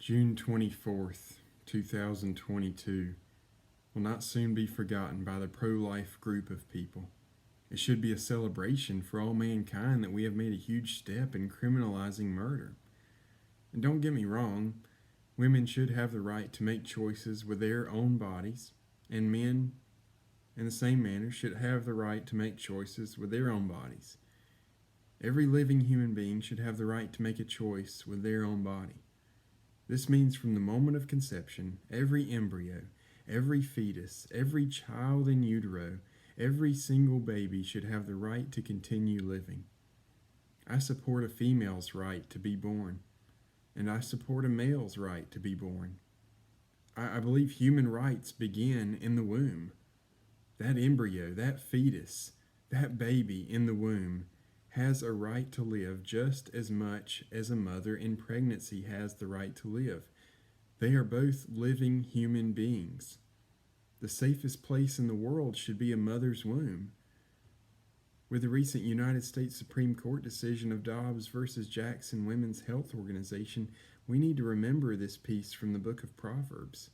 June 24th, 2022 will not soon be forgotten by the pro-life group of people. It should be a celebration for all mankind that we have made a huge step in criminalizing murder. And don't get me wrong, women should have the right to make choices with their own bodies, and men, in the same manner, should have the right to make choices with their own bodies. Every living human being should have the right to make a choice with their own body. This means from the moment of conception, every embryo, every fetus, every child in utero, every single baby should have the right to continue living. I support a female's right to be born, and I support a male's right to be born. I believe human rights begin in the womb. That embryo, that fetus, that baby in the womb has a right to live just as much as a mother in pregnancy has the right to live. They are both living human beings. The safest place in the world should be a mother's womb. With the recent United States Supreme Court decision of Dobbs versus Jackson Women's Health Organization, we need to remember this piece from the book of Proverbs.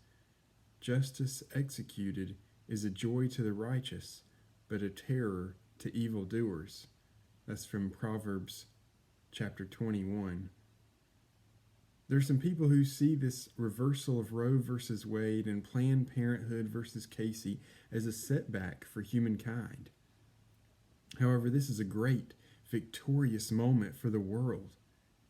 Justice executed is a joy to the righteous, but a terror to evildoers. That's from Proverbs chapter 21. There's some people who see this reversal of Roe versus Wade and Planned Parenthood versus Casey as a setback for humankind. However, this is a great, victorious moment for the world.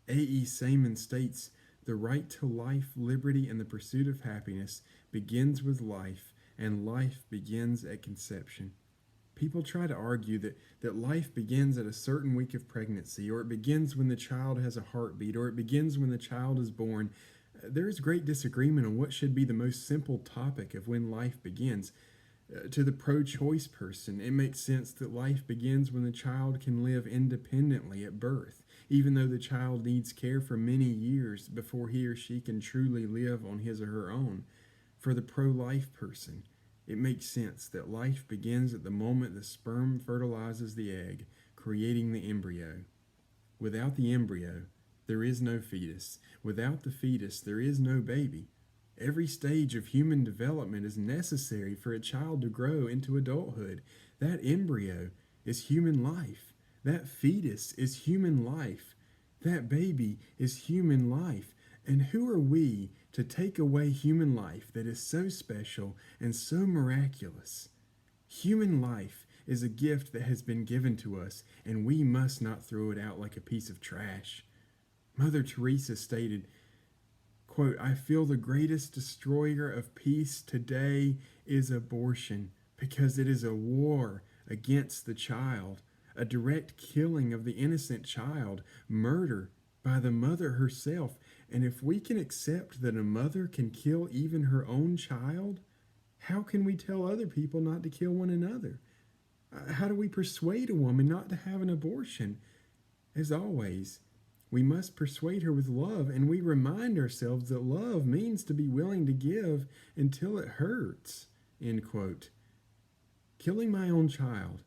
A.E. Salmon states, "The right to life, liberty, and the pursuit of happiness begins with life, and life begins at conception." People try to argue that life begins at a certain week of pregnancy, or it begins when the child has a heartbeat, or it begins when the child is born. There is great disagreement on what should be the most simple topic of when life begins. To the pro-choice person, it makes sense that life begins when the child can live independently at birth, even though the child needs care for many years before he or she can truly live on his or her own. For the pro-life person, it makes sense that life begins at the moment the sperm fertilizes the egg, creating the embryo. Without the embryo, there is no fetus. Without the fetus, there is no baby. Every stage of human development is necessary for a child to grow into adulthood. That embryo is human life. That fetus is human life. That baby is human life. And who are we to take away human life that is so special and so miraculous? Human life is a gift that has been given to us, and we must not throw it out like a piece of trash. Mother Teresa stated, quote, "I feel the greatest destroyer of peace today is abortion, because it is a war against the child, a direct killing of the innocent child, murder by the mother herself. And if we can accept that a mother can kill even her own child, how can we tell other people not to kill one another? How do we persuade a woman not to have an abortion? As always, we must persuade her with love, and we remind ourselves that love means to be willing to give until it hurts." End quote. Killing my own child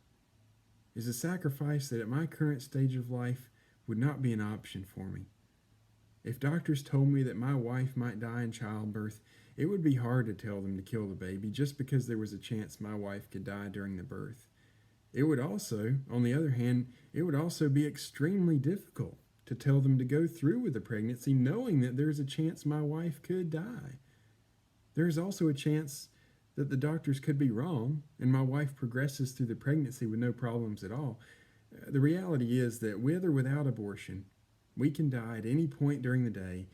is a sacrifice that at my current stage of life would not be an option for me. If doctors told me that my wife might die in childbirth, it would be hard to tell them to kill the baby just because there was a chance my wife could die during the birth. It would also, on the other hand, it would also be extremely difficult to tell them to go through with the pregnancy knowing that there's a chance my wife could die. There's also a chance that the doctors could be wrong and my wife progresses through the pregnancy with no problems at all. The reality is that with or without abortion, we can die at any point during the day,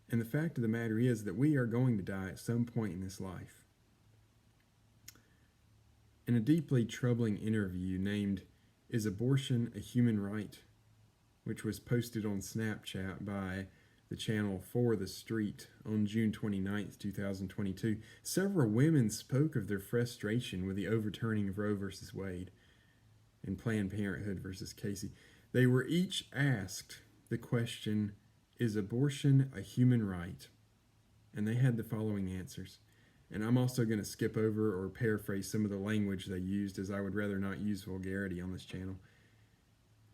and the fact of the matter is that we are going to die at some point in this life. In a deeply troubling interview named "Is Abortion a Human Right?", which was posted on Snapchat by the channel For the Street on June 29th, 2022, several women spoke of their frustration with the overturning of Roe versus Wade and Planned Parenthood versus Casey. They were each asked the question, "Is abortion a human right?" And they had the following answers. And I'm also going to skip over or paraphrase some of the language they used, as I would rather not use vulgarity on this channel.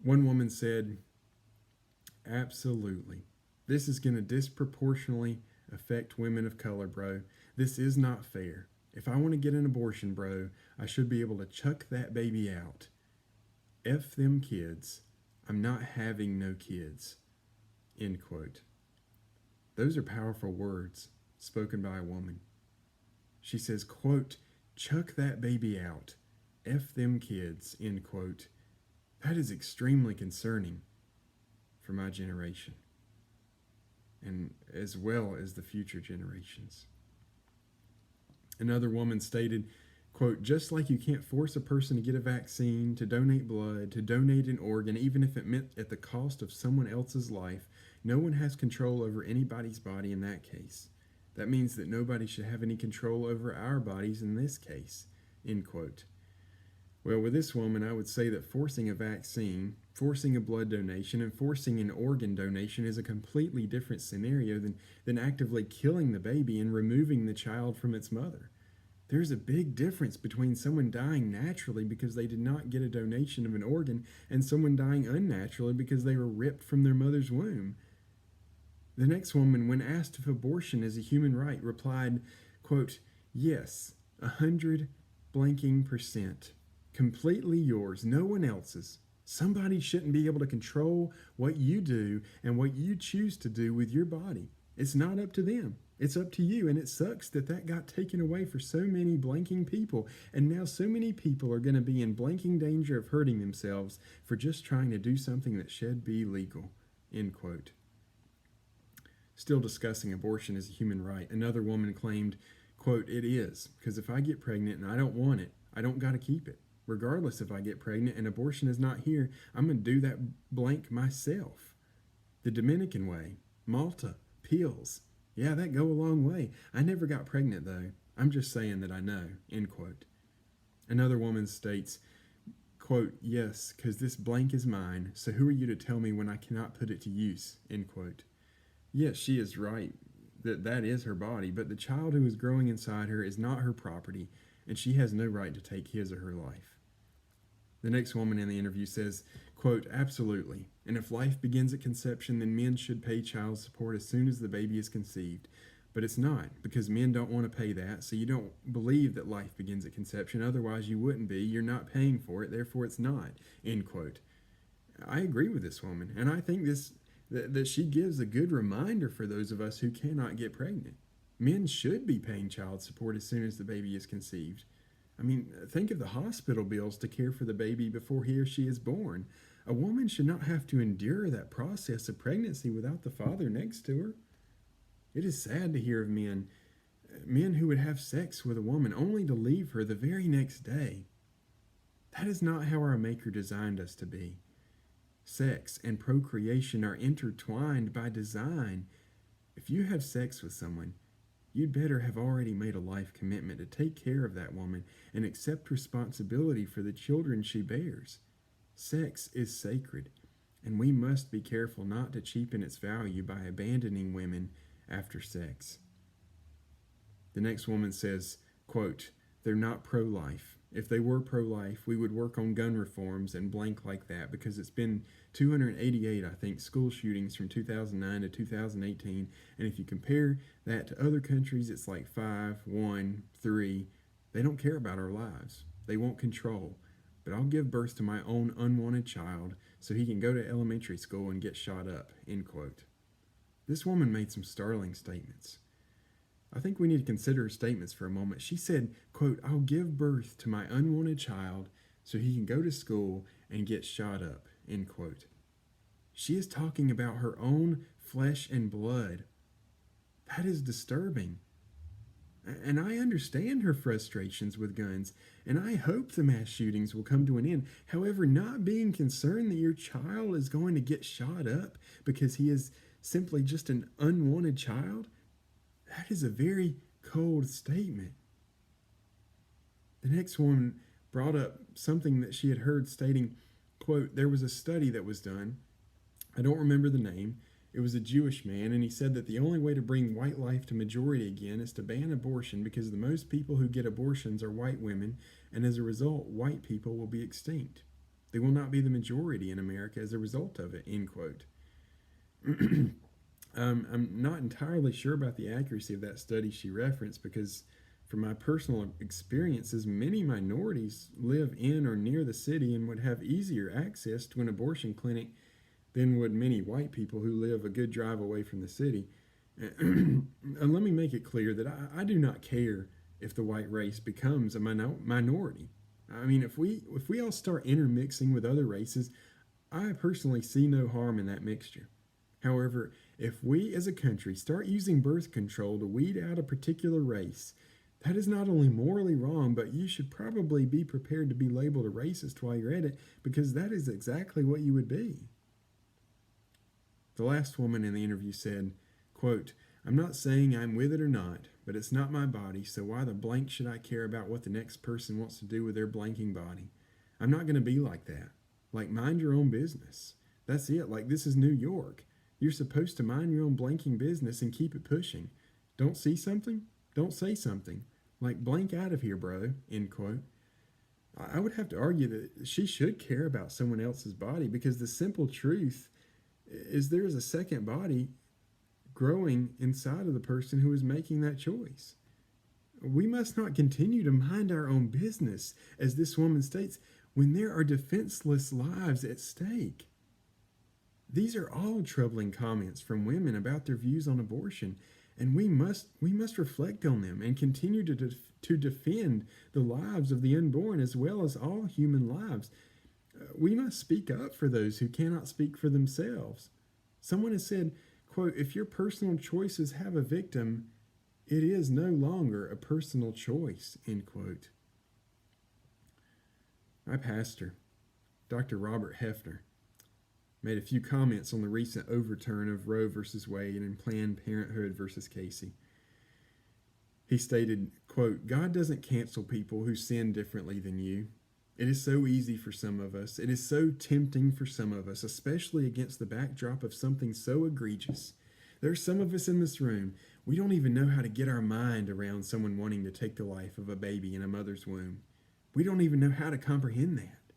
One woman said, "Absolutely. This is going to disproportionately affect women of color, bro. This is not fair. If I want to get an abortion, bro, I should be able to chuck that baby out. F them kids. I'm not having no kids. End quote. Those are powerful words spoken by a woman. She says, quote, chuck that baby out. F them kids, end quote. That is extremely concerning for my generation, and as well as the future generations. Another woman stated, quote, just like you can't force a person to get a vaccine, to donate blood, to donate an organ, even if it meant at the cost of someone else's life, no one has control over anybody's body in that case. That means that nobody should have any control over our bodies in this case, end quote. Well, with this woman, I would say that forcing a vaccine, forcing a blood donation, and forcing an organ donation is a completely different scenario than actively killing the baby and removing the child from its mother. There's a big difference between someone dying naturally because they did not get a donation of an organ and someone dying unnaturally because they were ripped from their mother's womb. The next woman, when asked if abortion is a human right, replied, quote, yes, 100%. Completely yours, no one else's. Somebody shouldn't be able to control what you do and what you choose to do with your body. It's not up to them. It's up to you, and it sucks that got taken away for so many blanking people, and now so many people are going to be in blanking danger of hurting themselves for just trying to do something that should be legal, end quote. Still discussing abortion as a human right, another woman claimed, quote, it is, because if I get pregnant and I don't want it, I don't got to keep it. Regardless if I get pregnant and abortion is not here, I'm going to do that blank myself. The Dominican way, Malta, pills. Yeah, that go a long way. I never got pregnant though. I'm just saying that I know, end quote. Another woman states, quote, yes, because this blank is mine, so who are you to tell me when I cannot put it to use, end quote. Yes, she is right that is her body, but the child who is growing inside her is not her property, and she has no right to take his or her life. The next woman in the interview says, quote, absolutely, and if life begins at conception, then men should pay child support as soon as the baby is conceived. But it's not, because men don't want to pay that, so you don't believe that life begins at conception, otherwise you wouldn't be. You're not paying for it, therefore it's not, end quote. I agree with this woman, and I think that she gives a good reminder for those of us who cannot get pregnant. Men should be paying child support as soon as the baby is conceived. I mean, think of the hospital bills to care for the baby before he or she is born. A woman should not have to endure that process of pregnancy without the father next to her. It is sad to hear of men who would have sex with a woman only to leave her the very next day. That is not how our Maker designed us to be. Sex and procreation are intertwined by design. If you have sex with someone, you'd better have already made a life commitment to take care of that woman and accept responsibility for the children she bears. Sex is sacred, and we must be careful not to cheapen its value by abandoning women after sex. The next woman says, quote, they're not pro-life. If they were pro-life, we would work on gun reforms and blank like that, because it's been 288, I think, school shootings from 2009 to 2018. And if you compare that to other countries, it's like 5, 1, 3. They don't care about our lives. They want control. But I'll give birth to my own unwanted child so he can go to elementary school and get shot up, end quote. This woman made some startling statements. I think we need to consider her statements for a moment. She said, quote, I'll give birth to my unwanted child so he can go to school and get shot up, end quote. She is talking about her own flesh and blood. That is disturbing. And I understand her frustrations with guns, and I hope the mass shootings will come to an end. However, not being concerned that your child is going to get shot up because he is simply just an unwanted child, that is a very cold statement. The next one brought up something that she had heard stating, quote, there was a study that was done. I don't remember the name. It was a Jewish man, and he said that the only way to bring white life to majority again is to ban abortion, because the most people who get abortions are white women, and as a result, white people will be extinct. They will not be the majority in America as a result of it, end quote. I'm not entirely sure about the accuracy of that study she referenced because, from my personal experiences, many minorities live in or near the city and would have easier access to an abortion clinic than would many white people who live a good drive away from the city. And let me make it clear that I do not care if the white race becomes a minority. I mean, if we all start intermixing with other races, I personally see no harm in that mixture. However, if we as a country start using birth control to weed out a particular race, that is not only morally wrong, but you should probably be prepared to be labeled a racist while you're at it, because that is exactly what you would be. The last woman in the interview said, quote, "I'm not saying I'm with it or not, but it's not my body, so why the blank should I care about what the next person wants to do with their blanking body? I'm not going to be like that. Like, mind your own business. That's it. Like, this is New York. You're supposed to mind your own blanking business and keep it pushing. Don't see something? Don't say something. Like, blank out of here, bro," end quote. I would have to argue that she should care about someone else's body, because the simple truth is there is a second body growing inside of the person who is making that choice. We must not continue to mind our own business, as this woman states, when there are defenseless lives at stake. These are all troubling comments from women about their views on abortion, and we must reflect on them and continue to defend the lives of the unborn as well as all human lives. We must speak up for those who cannot speak for themselves. Someone has said, quote, "If your personal choices have a victim, it is no longer a personal choice," end quote. My pastor, Dr. Robert Hefner, made a few comments on the recent overturn of Roe versus Wade and Planned Parenthood versus Casey. He stated, quote, "God doesn't cancel people who sin differently than you. It is so easy for some of us. It is so tempting for some of us, especially against the backdrop of something so egregious. There are some of us in this room, we don't even know how to get our mind around someone wanting to take the life of a baby in a mother's womb. We don't even know how to comprehend that.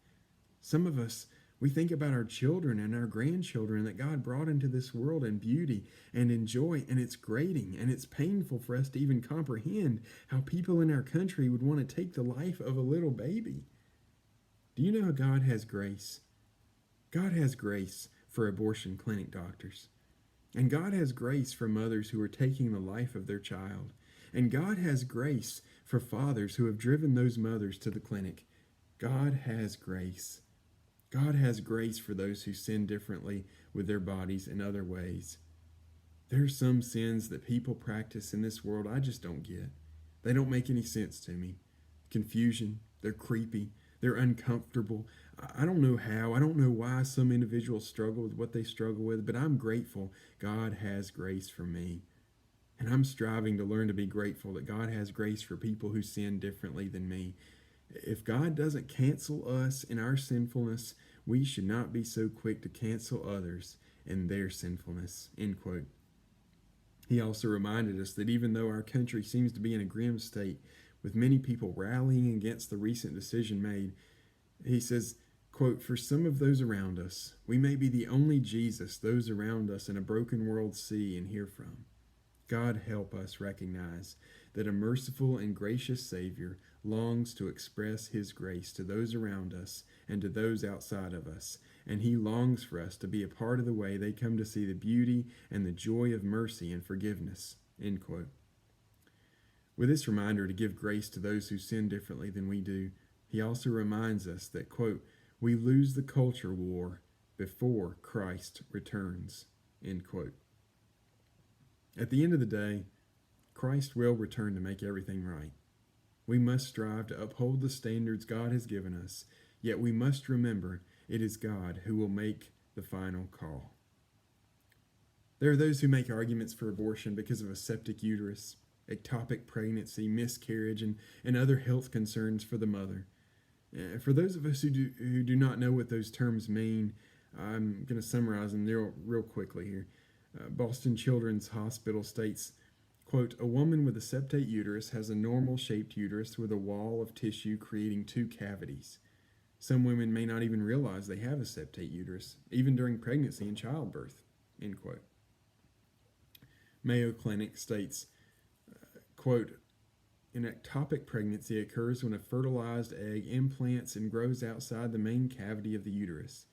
Some of us, we think about our children and our grandchildren that God brought into this world in beauty and in joy, and it's grating and it's painful for us to even comprehend how people in our country would want to take the life of a little baby. Do you know God has grace? God has grace for abortion clinic doctors. And God has grace for mothers who are taking the life of their child. And God has grace for fathers who have driven those mothers to the clinic. God has grace. God has grace for those who sin differently with their bodies in other ways. There are some sins that people practice in this world I just don't get. They don't make any sense to me. Confusion, they're creepy, they're uncomfortable. I don't know how, I don't know why some individuals struggle with what they struggle with, but I'm grateful God has grace for me. And I'm striving to learn to be grateful that God has grace for people who sin differently than me. If God doesn't cancel us in our sinfulness, we should not be so quick to cancel others in their sinfulness, end quote. He also reminded us that even though our country seems to be in a grim state, with many people rallying against the recent decision made, he says, quote, "For some of those around us, we may be the only Jesus those around us in a broken world see and hear from. God help us recognize that a merciful and gracious Savior longs to express his grace to those around us and to those outside of us, and he longs for us to be a part of the way they come to see the beauty and the joy of mercy and forgiveness," end quote. With this reminder to give grace to those who sin differently than we do, he also reminds us that, quote, "We lose the culture war before Christ returns," end quote. At the end of the day, Christ will return to make everything right. We must strive to uphold the standards God has given us, yet we must remember it is God who will make the final call. There are those who make arguments for abortion because of a septic uterus, ectopic pregnancy, miscarriage, and other health concerns for the mother. For those of us who do not know what those terms mean, I'm going to summarize them real quickly here. Boston Children's Hospital states, quote, "A woman with a septate uterus has a normal-shaped uterus with a wall of tissue creating two cavities. Some women may not even realize they have a septate uterus, even during pregnancy and childbirth," end quote. Mayo Clinic states, quote, an ectopic pregnancy occurs when a fertilized egg implants and grows outside the main cavity of the uterus.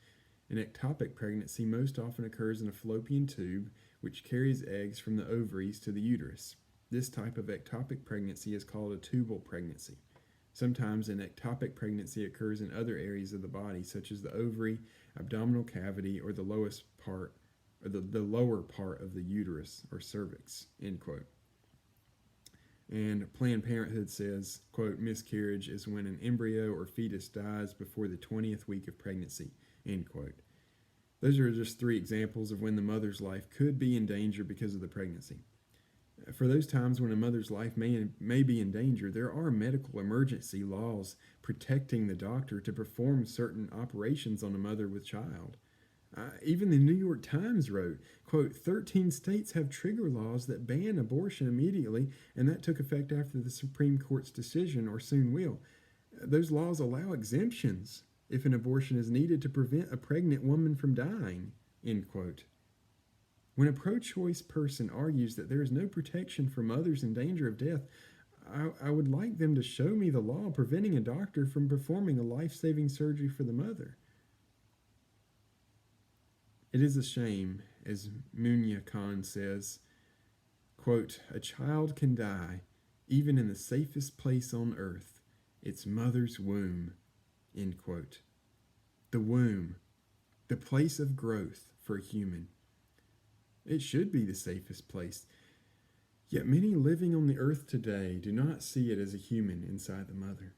An ectopic pregnancy most often occurs in a fallopian tube, which carries eggs from the ovaries to the uterus. This type of ectopic pregnancy is called a tubal pregnancy. Sometimes an ectopic pregnancy occurs in other areas of the body, such as the ovary, abdominal cavity, or the lowest part, or the lower part of the uterus or cervix, end quote. And Planned Parenthood says, quote, miscarriage is when an embryo or fetus dies before the 20th week of pregnancy, end quote. Those are just 3 examples of when the mother's life could be in danger because of the pregnancy. For those times when a mother's life may be in danger, there are medical emergency laws protecting the doctor to perform certain operations on a mother with child. Even the New York Times wrote, quote, 13 states have trigger laws that ban abortion immediately, and that took effect after the Supreme Court's decision, or soon will. Those laws allow exemptions if an abortion is needed to prevent a pregnant woman from dying, end quote. When a pro-choice person argues that there is no protection for mothers in danger of death, I would like them to show me the law preventing a doctor from performing a life-saving surgery for the mother. It is a shame, as Munya Khan says, quote, a child can die even in the safest place on earth, its mother's womb, end quote. The womb, the place of growth for a human. It should be the safest place. Yet many living on the earth today do not see it as a human inside the mother.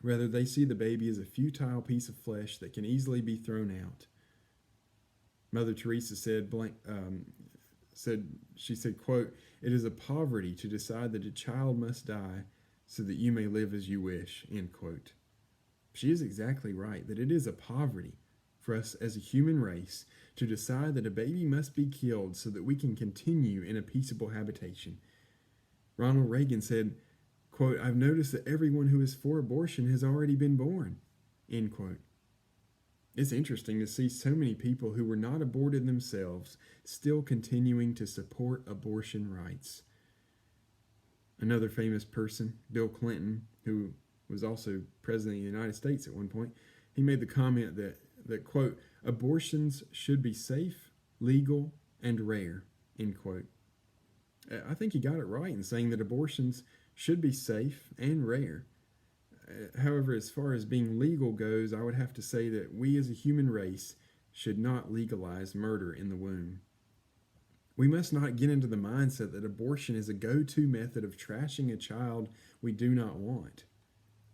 Rather, they see the baby as a futile piece of flesh that can easily be thrown out. Mother Teresa said, quote, it is a poverty to decide that a child must die so that you may live as you wish, end quote. She is exactly right, that it is a poverty for us as a human race to decide that a baby must be killed so that we can continue in a peaceable habitation. Ronald Reagan said, quote, I've noticed that everyone who is for abortion has already been born, end quote. It's interesting to see so many people who were not aborted themselves still continuing to support abortion rights. Another famous person, Bill Clinton, who was also president of the United States at one point, he made the comment that quote, abortions should be safe, legal, and rare, end quote. I think he got it right in saying that abortions should be safe and rare. However, as far as being legal goes, I would have to say that we as a human race should not legalize murder in the womb. We must not get into the mindset that abortion is a go-to method of trashing a child we do not want.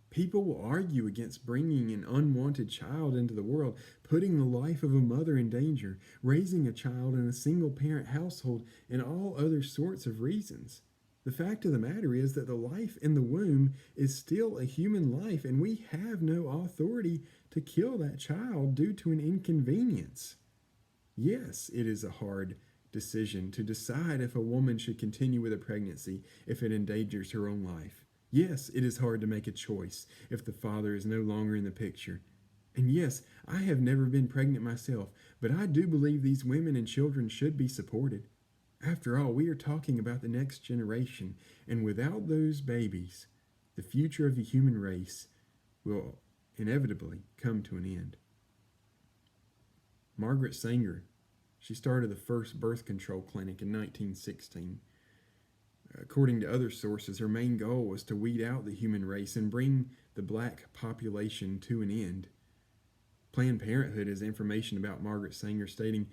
People will argue against bringing an unwanted child into the world, putting the life of a mother in danger, raising a child in a single-parent household, and all other sorts of reasons. The fact of the matter is that the life in the womb is still a human life, and we have no authority to kill that child due to an inconvenience. Yes, it is a hard decision to decide if a woman should continue with a pregnancy if it endangers her own life. Yes, it is hard to make a choice if the father is no longer in the picture. And yes, I have never been pregnant myself, but I do believe these women and children should be supported. After all, we are talking about the next generation, and without those babies, the future of the human race will inevitably come to an end. Margaret Sanger, she started the first birth control clinic in 1916. According to other sources, her main goal was to weed out the human race and bring the black population to an end. Planned Parenthood has information about Margaret Sanger stating,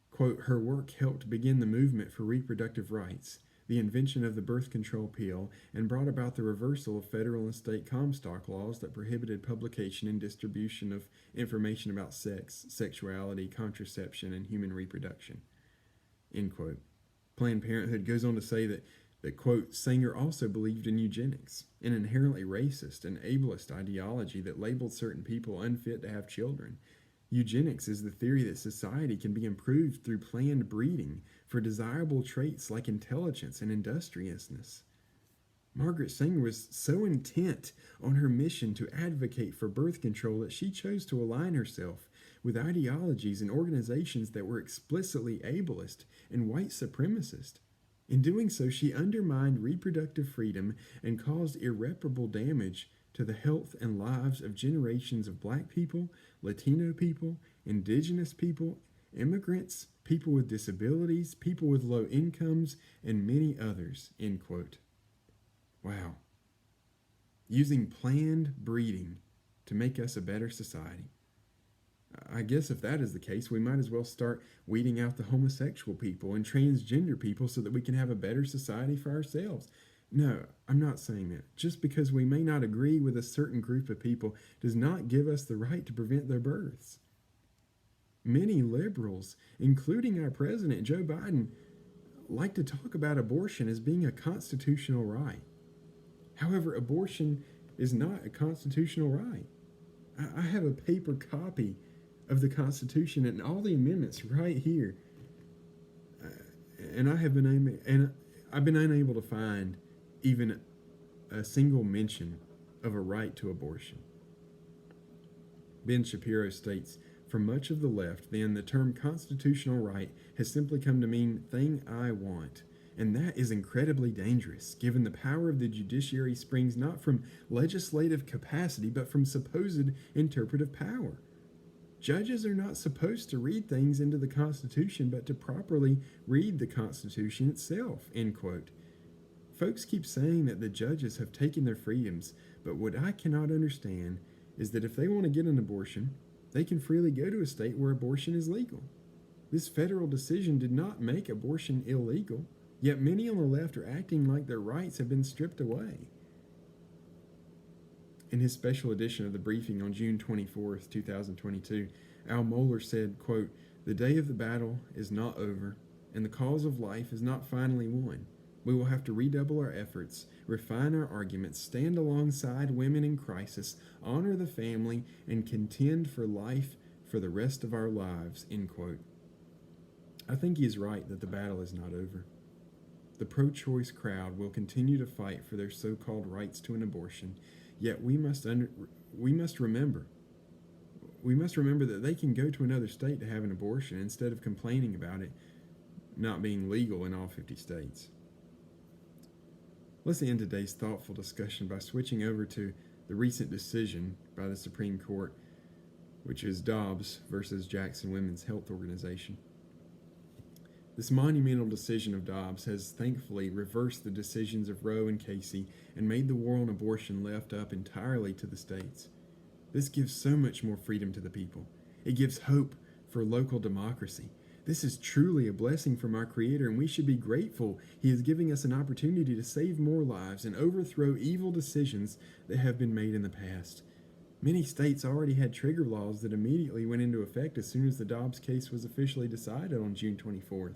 quote, her work helped begin the movement for reproductive rights, the invention of the birth control pill, and brought about the reversal of federal and state Comstock laws that prohibited publication and distribution of information about sex, sexuality, contraception, and human reproduction, end quote. Planned Parenthood goes on to say that quote, Sanger also believed in eugenics, an inherently racist and ableist ideology that labeled certain people unfit to have children. Eugenics is the theory that society can be improved through planned breeding for desirable traits like intelligence and industriousness. Margaret Sanger was so intent on her mission to advocate for birth control that she chose to align herself with ideologies and organizations that were explicitly ableist and white supremacist. In doing so, she undermined reproductive freedom and caused irreparable damage to the health and lives of generations of black people, Latino people, indigenous people, immigrants, people with disabilities, people with low incomes, and many others, end quote. Wow. Using planned breeding to make us a better society. I guess if that is the case, we might as well start weeding out the homosexual people and transgender people so that we can have a better society for ourselves. No, I'm not saying that. Just because we may not agree with a certain group of people does not give us the right to prevent their births. Many liberals, including our president, Joe Biden, like to talk about abortion as being a constitutional right. However, abortion is not a constitutional right. I have a paper copy of the Constitution and all the amendments right here, and I've been unable to find even a single mention of a right to abortion. Ben Shapiro states, "For much of the left, then, the term constitutional right has simply come to mean thing I want. And that is incredibly dangerous, given the power of the judiciary springs not from legislative capacity, but from supposed interpretive power. Judges are not supposed to read things into the Constitution, but to properly read the Constitution itself," end quote. Folks keep saying that the judges have taken their freedoms, but what I cannot understand is that if they want to get an abortion, they can freely go to a state where abortion is legal. This federal decision did not make abortion illegal. Yet many on the left are acting like their rights have been stripped away. In his special edition of the briefing on June 24th, 2022, Al Mohler said, quote, "The day of the battle is not over, and the cause of life is not finally won. We will have to redouble our efforts, refine our arguments, stand alongside women in crisis, honor the family, and contend for life for the rest of our lives," end quote. I think he is right that the battle is not over. The pro-choice crowd will continue to fight for their so-called rights to an abortion, yet we must remember that they can go to another state to have an abortion instead of complaining about it not being legal in all 50 states. Let's end today's thoughtful discussion by switching over to the recent decision by the Supreme Court, which is Dobbs versus Jackson Women's Health Organization. This monumental decision of Dobbs has thankfully reversed the decisions of Roe and Casey and made the war on abortion left up entirely to the states. This gives so much more freedom to the people. It gives hope for local democracy. This is truly a blessing from our Creator, and we should be grateful He is giving us an opportunity to save more lives and overthrow evil decisions that have been made in the past. Many states already had trigger laws that immediately went into effect as soon as the Dobbs case was officially decided on June 24th.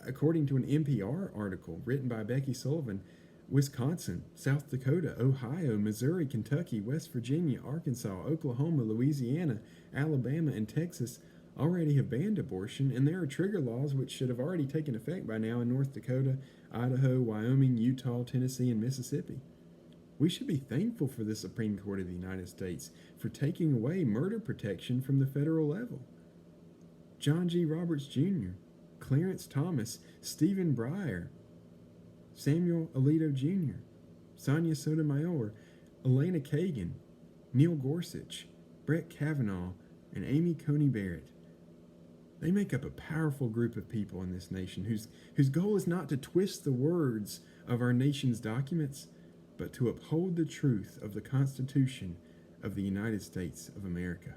According to an NPR article written by Becky Sullivan, Wisconsin, South Dakota, Ohio, Missouri, Kentucky, West Virginia, Arkansas, Oklahoma, Louisiana, Alabama, and Texas already have banned abortion, and there are trigger laws which should have already taken effect by now in North Dakota, Idaho, Wyoming, Utah, Tennessee, and Mississippi. We should be thankful for the Supreme Court of the United States for taking away murder protection from the federal level. John G. Roberts Jr., Clarence Thomas, Stephen Breyer, Samuel Alito Jr., Sonia Sotomayor, Elena Kagan, Neil Gorsuch, Brett Kavanaugh, and Amy Coney Barrett. They make up a powerful group of people in this nation whose goal is not to twist the words of our nation's documents, but to uphold the truth of the Constitution of the United States of America.